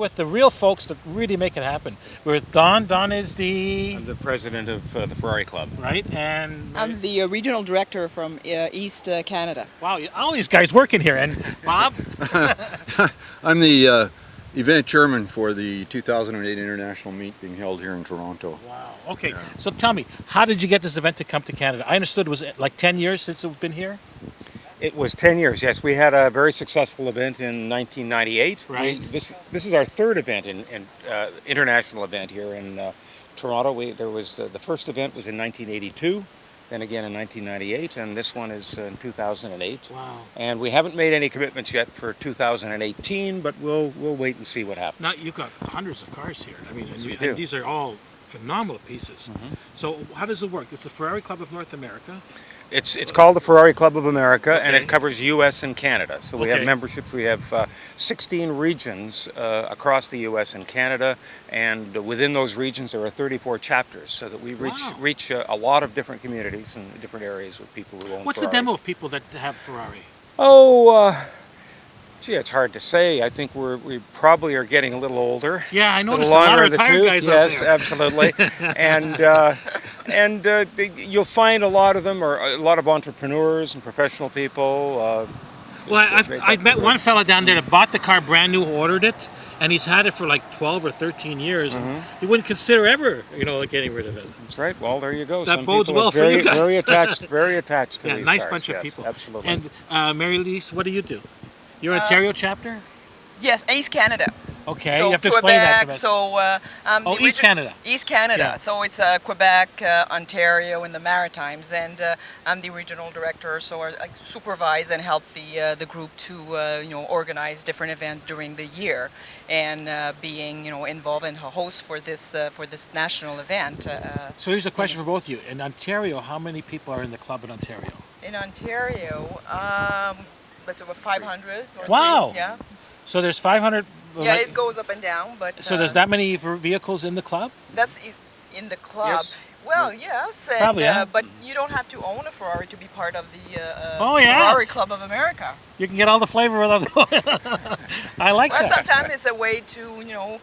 with the real folks that really make it happen. We're with Don. Don is I'm the president of the Ferrari Club. right, and I'm the regional director from East Canada. wow, all these guys working here. And Bob, I'm the event chairman for the 2008 International Meet being held here in Toronto. wow. Okay, so tell me, how did you get this event to come to Canada? I understood it was like 10 years since it's been here. It was 10 years, yes. We had a very successful event in 1998. Right. This is our third event, international event here in Toronto. The first event was in 1982, then again in 1998, and this one is in 2008. Wow. And we haven't made any commitments yet for 2018, but we'll wait and see what happens. Now you've got hundreds of cars here. I mean, Yes, we and do. these are all phenomenal pieces. So how does it work? It's the Ferrari Club of North America. It's called the Ferrari Club of America, and Okay. it covers U.S. and Canada. So we have Okay. memberships. We have 16 regions across the U.S. and Canada, and within those regions there are 34 chapters, so that we Wow. reach a lot of different communities and different areas with people who own What's the Ferraris. demo of people that have Ferrari? Gee, it's hard to say. I think we probably are getting a little older. Yeah, I A noticed little a lot longer of in the retired tooth. guys out Yes, there. absolutely. and you'll find a lot of them, or a lot of entrepreneurs and professional people. Well, I've met one fella down there that bought the car brand new, ordered it, and he's had it for like 12 or 13 years. And he wouldn't consider ever, like getting rid of it. That's right. Well, there you go. That Some bodes people are well for you guys. Very attached to Yeah, these nice cars. bunch of Yes, people. Absolutely. And Mary Lise, what do you do? You're Ontario chapter? Yes, East Canada. Okay, So you have to explain that to Quebec, us. so East Canada. East Canada. Yeah. So it's Quebec, Ontario, and the Maritimes, and I'm the regional director. So I supervise and help the group to organize different events during the year, and being involved and a host for this national event. So here's a question for both of you. In Ontario, how many people are in the club in Ontario? In Ontario, let's say about 500. Or Wow. three, yeah. So there's 500. Yeah, it goes up and down, but So there's that many vehicles in the club? that's in the club. Yes. Well, yes, and, Probably, yeah. but you don't have to own a Ferrari to be part of the Oh, yeah. Ferrari Club of America. You can get all the flavor of those. I like Well, that. sometimes it's a way to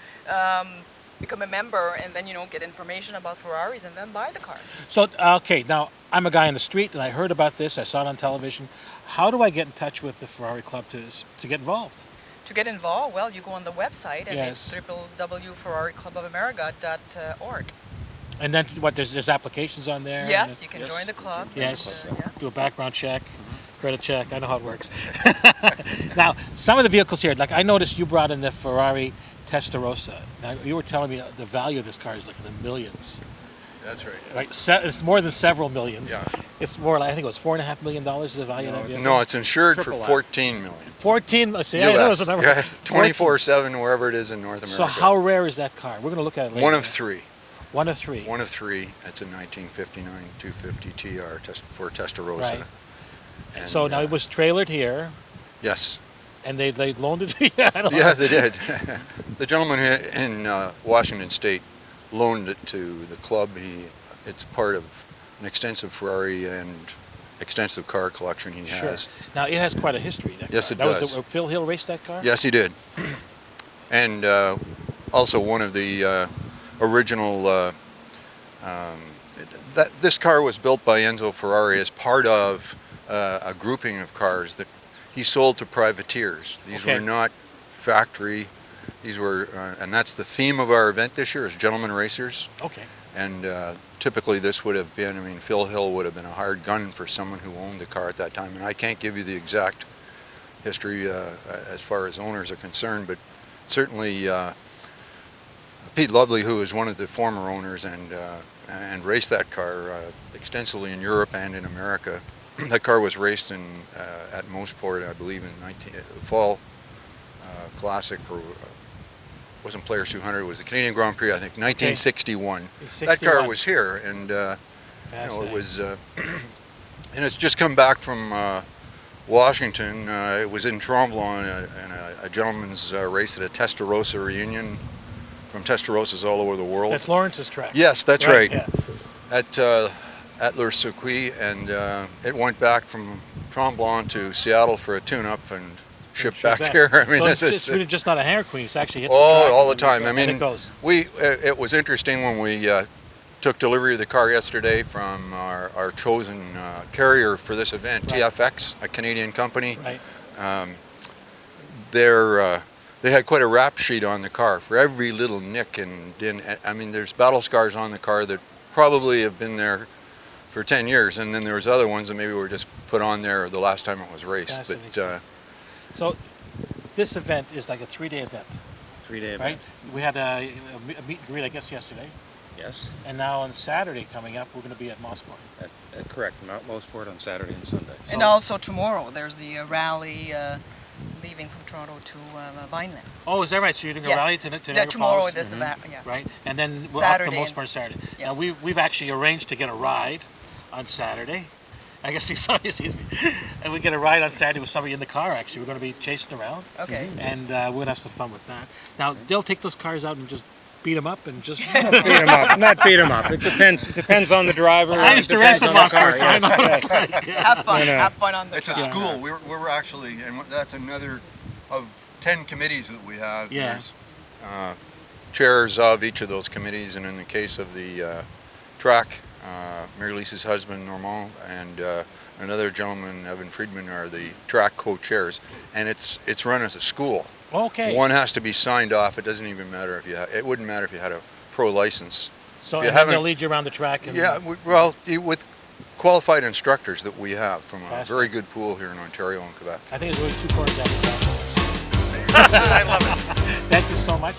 become a member and then get information about Ferraris and then buy the car. So, okay, now I'm a guy on the street and I heard about this. I saw it on television. How do I get in touch with the Ferrari Club to get involved? To get involved, well, you go on the website and Yes. it's www.ferrariclubofamerica.org. And then what? There's applications on there. Yes, you can join the club. Yes. and, yeah. Do a background check, credit check. I know how it works. Now, some of the vehicles here, like I noticed you brought in the Ferrari Testarossa. Now, you were telling me the value of this car is like in the millions. That's right. Like it's more than several millions. Yeah. It's more like I think it was $4.5 million is the value of that vehicle. No, it's insured for Triple that. 14 million. 14. See, I know it's a US. number. Yeah, 24/7 wherever it is in North America. So how rare is that car? We're going to look at it later. One of three. One of three. One of three. It's a 1959 250 TR for Testarossa. Right. And, So now it was trailered here, Yes. and they loaned it to you. I don't know. Yeah, they did. The gentleman in Washington State loaned it to the club. It's part of an extensive Ferrari and extensive car collection he Sure. has. Now it has quite a history. That Yes, car. it that does. Was Phil Hill raced that car? Yes, he did. And also one of the original. This car was built by Enzo Ferrari as part of a grouping of cars that he sold to privateers. These Okay. were not factory. These were, and that's the theme of our event this year, is gentlemen racers. Okay. And typically this would have been, Phil Hill would have been a hired gun for someone who owned the car at that time. And I can't give you the exact history as far as owners are concerned, but certainly Pete Lovely, who is one of the former owners and raced that car extensively in Europe and in America. That car was raced at Mosport, I believe, in the Fall Classic, or wasn't Players 200, it was the Canadian Grand Prix, I think, 1961. That car was here, and it was, and it's just come back from Washington. It was in Tremblant in a gentleman's race at a Testarossa reunion from Testarossas all over the world. That's Lawrence's track. Yes, that's right. Yeah. At Le Circuit, and it went back from Tremblant to Seattle for a tune-up and shipped back here. I mean, so this it's is just, really just not a hanger queen. It's actually hits the track all the and- time. I and it mean, goes. it was interesting when we took delivery of the car yesterday from our chosen carrier for this event, Right. TFX, a Canadian company. Right. They had quite a rap sheet on the car for every little nick and din. I mean, there's battle scars on the car that probably have been there for 10 years, and then there was other ones that maybe were just put on there the last time it was raced. Fascinating But So this event is like a 3-day event, 3-day event. right? We had a meet and greet, I guess, yesterday. Yes. And now on Saturday coming up, we're going to be at Mosport. Correct. Mount Mosport on Saturday and Sunday. And also tomorrow there's the rally leaving from Toronto to Vineland. Oh, is that right? So you're doing a Yes. rally to Yeah, Niagara tomorrow Falls? there's the yes. Right? And then we're off to Saturday and- Mosport Saturday. Yeah. Now, we've actually arranged to get a ride on Saturday. I guess you saw, excuse me. And we get a ride on Saturday with somebody in the car, actually. We're going to be chasing around. Okay. And we're going to have some fun with that. Now, they'll take those cars out and just beat them up and just... Beat 'em up. Not beat 'em up. It depends on the driver. I used to race Depends at on the car, Mosport, so I know what yes, it's yes. like. Have fun. Have fun on the it's a track. school. We're actually, and that's another of 10 committees that we have. Yeah. There's chairs of each of those committees, and in the case of the track, Mary Lisa's husband, Normand, and another gentleman, Evan Friedman, are the track co-chairs, and it's run as a school. Okay. One has to be signed off. It doesn't even matter if it wouldn't matter if you had a pro license. So if you and then haven't- they'll lead you around the track. And Yeah, with qualified instructors that we have from a Fascinating. very good pool here in Ontario and Quebec. I think it's really 2 corners down the track. I love it. Thank you so much.